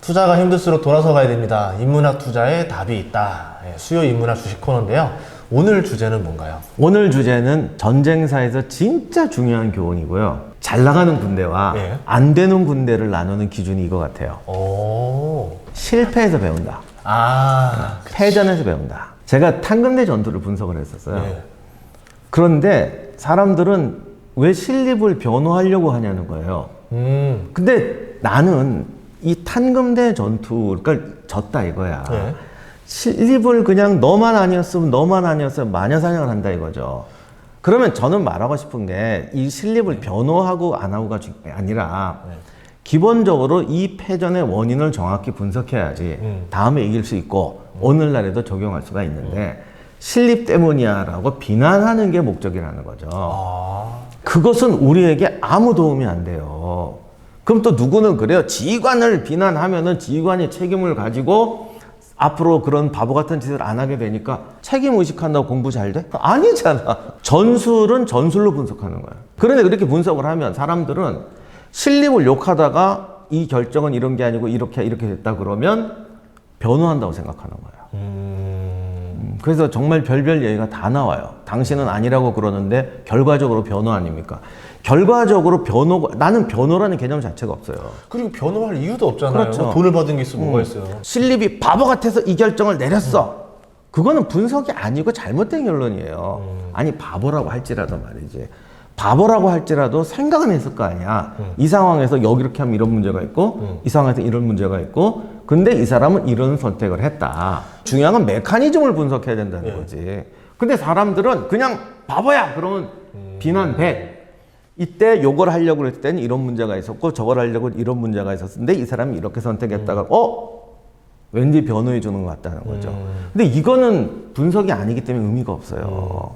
투자가 힘들수록 돌아서 가야 됩니다. 인문학 투자에 답이 있다. 수요 인문학 주식 코너인데요. 오늘 주제는 뭔가요? 오늘 주제는 전쟁사에서 진짜 중요한 교훈이고요. 잘 나가는 군대와 예. 안 되는 군대를 나누는 기준이 이거 같아요. 오. 실패에서 배운다. 패전에서 배운다. 제가 탄검대 전투를 분석을 했었어요. 예. 그런데 사람들은 왜 신립을 변호하려고 하냐는 거예요. 근데 나는 이 탄검대 전투, 그러니까 졌다 이거야. 예. 신립을 그냥 너만 아니었으면 마녀사냥을 한다 이거죠. 그러면 저는 말하고 싶은 게 이 신립을 변호하고 안 하고가 중요한 게 아니라 기본적으로 이 패전의 원인을 정확히 분석해야지 다음에 이길 수 있고 오늘날에도 적용할 수가 있는데 신립 때문이야 라고 비난하는 게 목적이라는 거죠. 그것은 우리에게 아무 도움이 안 돼요. 그럼 또 누구는 그래요. 지휘관을 비난하면은 지휘관이 책임을 가지고 앞으로 그런 바보 같은 짓을 안 하게 되니까 책임 의식한다고 공부 잘 돼? 아니잖아. 전술은 전술로 분석하는 거야. 그런데 그렇게 분석을 하면 사람들은 신립을 욕하다가 이 결정은 이런 게 아니고 이렇게 됐다 그러면 변호한다고 생각하는 거야. 그래서 정말 별별 얘기가 다 나와요. 당신은 아니라고 그러는데 결과적으로 변호 아닙니까? 결과적으로 나는 변호라는 개념 자체가 없어요. 그리고 변호할 이유도 없잖아요. 그렇죠. 돈을 받은 게 있으면 뭐가 있어요. 신립이 바보 같아서 이 결정을 내렸어. 그거는 분석이 아니고 잘못된 결론이에요. 아니 바보라고 할지라도 말이지. 바보라고 할지라도 생각은 했을 거 아니야. 이 상황에서 여기 이렇게 하면 이런 문제가 있고 이 상황에서 이런 문제가 있고 근데 이 사람은 이런 선택을 했다. 중요한 건 메커니즘을 분석해야 된다는 거지. 근데 사람들은 그냥 바보야 그러면 비난 100. 이때 요걸 하려고 했을 때는 이런 문제가 있었고 저걸 하려고 이런 문제가 있었는데 이 사람이 이렇게 선택했다가 왠지 변호해 주는 것 같다는 거죠. 근데 이거는 분석이 아니기 때문에 의미가 없어요.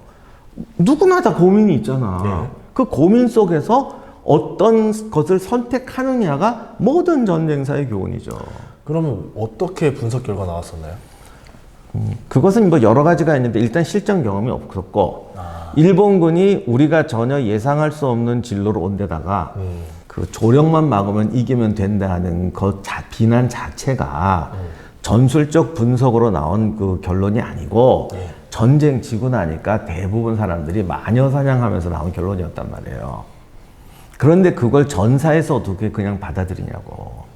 누구나 다 고민이 있잖아. 그 고민 속에서 어떤 것을 선택하느냐가 모든 전쟁사의 교훈이죠. 그러면 어떻게 분석 결과 나왔었나요? 그것은 뭐 여러 가지가 있는데 일단 실전 경험이 없었고 일본군이 우리가 전혀 예상할 수 없는 진로로 온 데다가 그 조력만 막으면 이기면 된다는 비난 자체가 전술적 분석으로 나온 그 결론이 아니고 전쟁 지고 나니까 대부분 사람들이 마녀 사냥하면서 나온 결론이었단 말이에요. 그런데 그걸 전사에서 어떻게 그냥 받아들이냐고.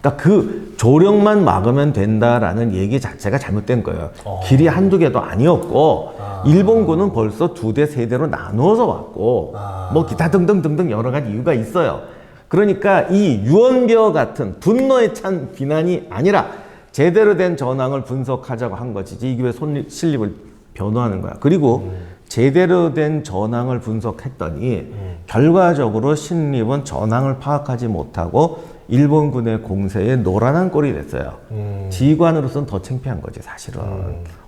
그러니까 그 조력만 막으면 된다라는 얘기 자체가 잘못된 거예요. 길이 한두 개도 아니었고 일본군은 벌써 2대, 3대로 나누어서 왔고 뭐 기타 등등 여러 가지 이유가 있어요. 그러니까 이 유언비어 같은 분노에 찬 비난이 아니라 제대로 된 전황을 분석하자고 한 것이지 이게 왜 신립을 변호하는 거야. 그리고 제대로 된 전황을 분석했더니 결과적으로 신립은 전황을 파악하지 못하고 일본군의 공세에 노란한 꼴이 됐어요. 지휘관으로서는 더 창피한 거지 사실은.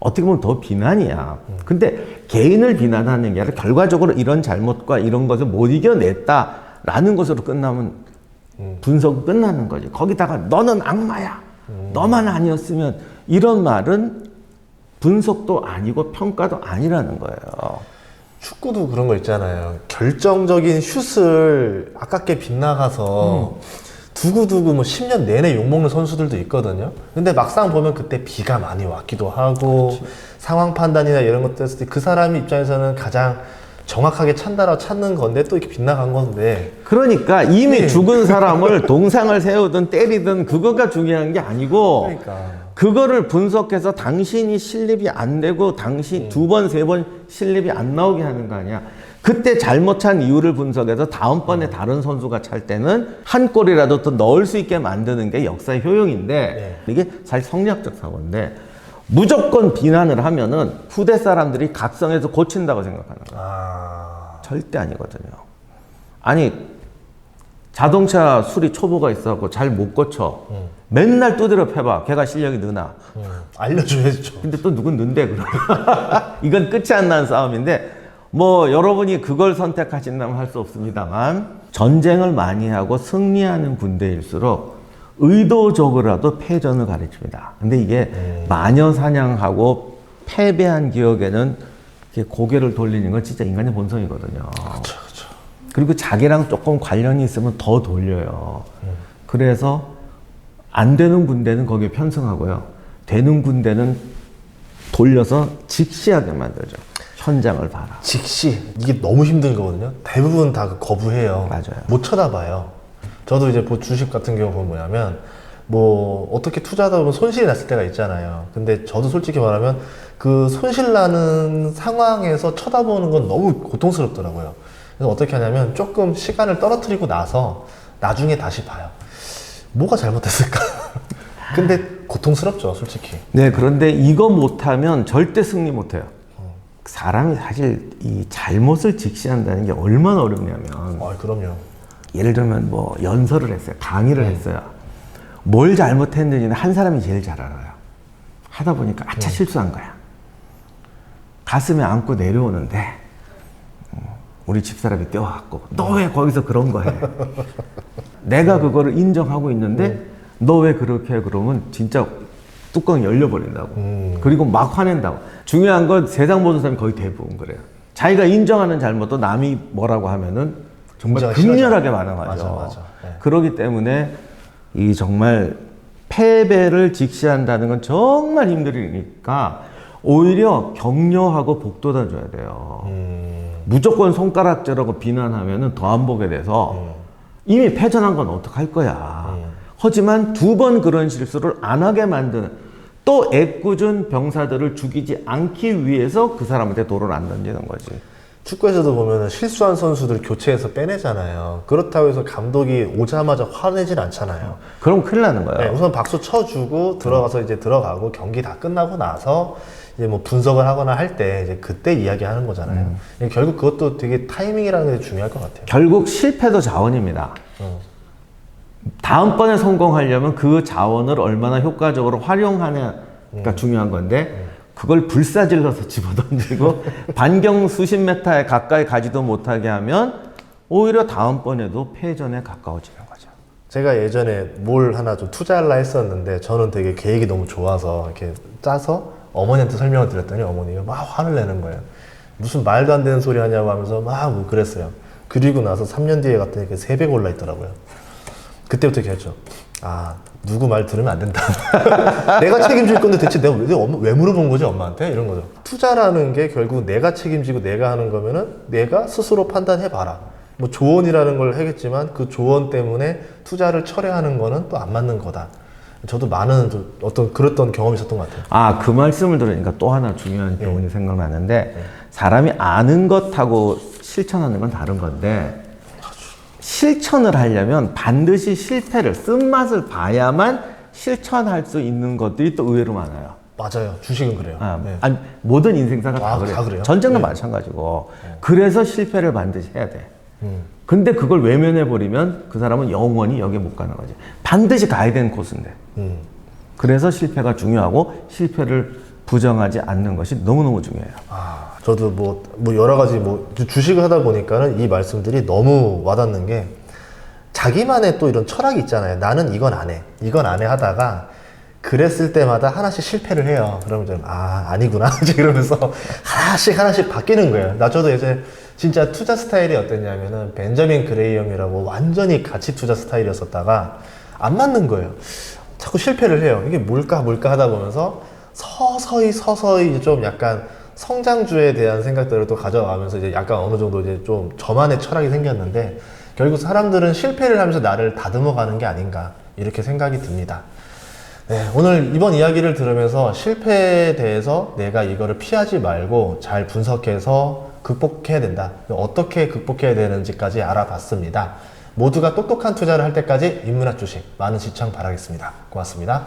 어떻게 보면 더 비난이야. 근데 개인을 비난하는 게 아니라 결과적으로 이런 잘못과 이런 것을 못 이겨냈다라는 것으로 끝나면 분석은 끝나는 거지. 거기다가 너는 악마야. 너만 아니었으면 이런 말은 분석도 아니고 평가도 아니라는 거예요. 축구도 그런 거 있잖아요. 결정적인 슛을 아깝게 빗나가서 두고두고 뭐 10년 내내 욕먹는 선수들도 있거든요. 근데 막상 보면 그때 비가 많이 왔기도 하고 상황 판단이나 이런 것들 했을 때 그 사람 입장에서는 가장 정확하게 찬다라고 찾는 건데 또 이렇게 빗나간 건데 그러니까 이미 죽은 사람을 동상을 세우든 때리든 그거가 중요한 게 아니고 그러니까 그거를 분석해서 당신이 신립이 안 되고 당신 2번, 3번 신립이 안 나오게 하는 거 아니야. 그때 잘못 찬 이유를 분석해서 다음번에 다른 선수가 찰 때는 한 골이라도 더 넣을 수 있게 만드는 게 역사의 효용인데 이게 사실 성리학적 사고인데 무조건 비난을 하면은 후대 사람들이 각성해서 고친다고 생각하는 거야. 절대 아니거든요. 아니 자동차 수리 초보가 있어갖고 잘 못 고쳐. 맨날 두드려 패봐. 걔가 실력이 느나. 알려줘야죠. 근데 또 누군 는데 그럼. 이건 끝이 안 나는 싸움인데 뭐 여러분이 그걸 선택하신다면 할 수 없습니다만 전쟁을 많이 하고 승리하는 군대일수록 의도적으로라도 패전을 가르칩니다. 근데 이게 마녀 사냥하고 패배한 기억에는 고개를 돌리는 건 진짜 인간의 본성이거든요. 그렇죠. 그리고 자기랑 조금 관련이 있으면 더 돌려요. 그래서 안 되는 군대는 거기에 편승하고요. 되는 군대는 돌려서 직시하게 만들죠. 현장을 봐라. 직시 이게 너무 힘든 거거든요. 대부분 다 거부해요. 맞아요. 못 쳐다봐요. 저도 이제 뭐 주식 같은 경우 보면 뭐냐면 뭐 어떻게 투자하다 보면 손실이 났을 때가 있잖아요. 근데 저도 솔직히 말하면 그 손실 나는 상황에서 쳐다보는 건 너무 고통스럽더라고요. 그래서 어떻게 하냐면 조금 시간을 떨어뜨리고 나서 나중에 다시 봐요. 뭐가 잘못됐을까? 근데 고통스럽죠, 솔직히. 네, 그런데 이거 못하면 절대 승리 못해요. 사람이 사실 이 잘못을 직시한다는 게 얼마나 어렵냐면, 그럼요. 예를 들면 뭐 연설을 했어요. 강의를 했어요. 뭘 잘못했는지는 한 사람이 제일 잘 알아요. 하다 보니까 아차 실수한 거야. 가슴에 안고 내려오는데 우리 집사람이 뛰어왔고 너 왜 거기서 그런 거 해? 내가 그거를 인정하고 있는데 너 왜 그렇게 해? 그러면 진짜 뚜껑이 열려버린다고. 그리고 막 화낸다고. 중요한 건 세상 모든 사람이 거의 대부분 그래요. 자기가 인정하는 잘못도 남이 뭐라고 하면은 정말 극렬하게 반응하죠. 맞아. 네. 그렇기 때문에 이 정말 패배를 직시한다는 건 정말 힘들으니까 오히려 격려하고 복돋아 줘야 돼요. 무조건 손가락질하고 비난하면은 더 안 보게 돼서 이미 패전한 건 어떡할 거야. 하지만 두 번 그런 실수를 안 하게 만드는, 또 애꿎은 병사들을 죽이지 않기 위해서 그 사람한테 돌을 안 던지는 거지. 축구에서도 보면 실수한 선수들 교체해서 빼내잖아요. 그렇다고 해서 감독이 오자마자 화내진 않잖아요. 그럼 큰일 나는 거예요. 네, 우선 박수 쳐주고 들어가서 이제 들어가고 경기 다 끝나고 나서 이제 뭐 분석을 하거나 할 때 이제 그때 이야기하는 거잖아요. 결국 그것도 되게 타이밍이라는 게 중요할 것 같아요. 결국 실패도 자원입니다. 다음번에 성공하려면 그 자원을 얼마나 효과적으로 활용하냐가 중요한 건데 그걸 불사질러서 집어던지고 반경 수십 메타에 가까이 가지도 못하게 하면 오히려 다음번에도 패전에 가까워지는 거죠. 제가 예전에 뭘 하나 좀 투자하려 했었는데 저는 되게 계획이 너무 좋아서 이렇게 짜서 어머니한테 설명을 드렸더니 어머니가 막 화를 내는 거예요. 무슨 말도 안 되는 소리 하냐고 하면서 막 뭐 그랬어요. 그리고 나서 3년 뒤에 갔더니 3배 올라 있더라고요. 그때부터 얘기했죠. 누구 말 들으면 안 된다. 내가 책임질 건데 대체 내가 왜 물어본 거지 엄마한테? 이런 거죠. 투자라는 게 결국 내가 책임지고 내가 하는 거면은 내가 스스로 판단해봐라. 뭐 조언이라는 걸 하겠지만 그 조언 때문에 투자를 철회하는 거는 또 안 맞는 거다. 저도 많은 좀 어떤 그랬던 경험이 있었던 것 같아요. 그 말씀을 들으니까 또 하나 중요한 교훈이 생각나는데 사람이 아는 것하고 실천하는 건 다른 건데 실천을 하려면 반드시 실패를, 쓴맛을 봐야만 실천할 수 있는 것들이 또 의외로 많아요. 맞아요. 주식은 그래요. 네. 아니, 모든 인생사가 다 그래요. 다 그래요? 전쟁도 네. 마찬가지고. 그래서 실패를 반드시 해야 돼. 근데 그걸 외면해버리면 그 사람은 영원히 여기에 못 가는 거지. 반드시 가야 되는 코스인데. 그래서 실패가 중요하고 실패를 부정하지 않는 것이 너무너무 중요해요. 저도 뭐 여러 가지 주식을 하다 보니까는 이 말씀들이 너무 와닿는 게 자기만의 또 이런 철학이 있잖아요. 나는 이건 안 해. 이건 안 해 하다가 그랬을 때마다 하나씩 실패를 해요. 그러면 좀, 아니구나. 이제 이러면서 하나씩 바뀌는 거예요. 저도 이제 진짜 투자 스타일이 어땠냐면은 벤저민 그레이엄이라고 완전히 가치 투자 스타일이었었다가 안 맞는 거예요. 자꾸 실패를 해요. 이게 뭘까 하다 보면서 서서히 좀 약간 성장주에 대한 생각들을 또 가져가면서 이제 약간 어느 정도 이제 좀 저만의 철학이 생겼는데 결국 사람들은 실패를 하면서 나를 다듬어 가는 게 아닌가 이렇게 생각이 듭니다. 네, 오늘 이번 이야기를 들으면서 실패에 대해서 내가 이거를 피하지 말고 잘 분석해서 극복해야 된다. 어떻게 극복해야 되는지까지 알아봤습니다. 모두가 똑똑한 투자를 할 때까지 인문학 주식 많은 시청 바라겠습니다. 고맙습니다.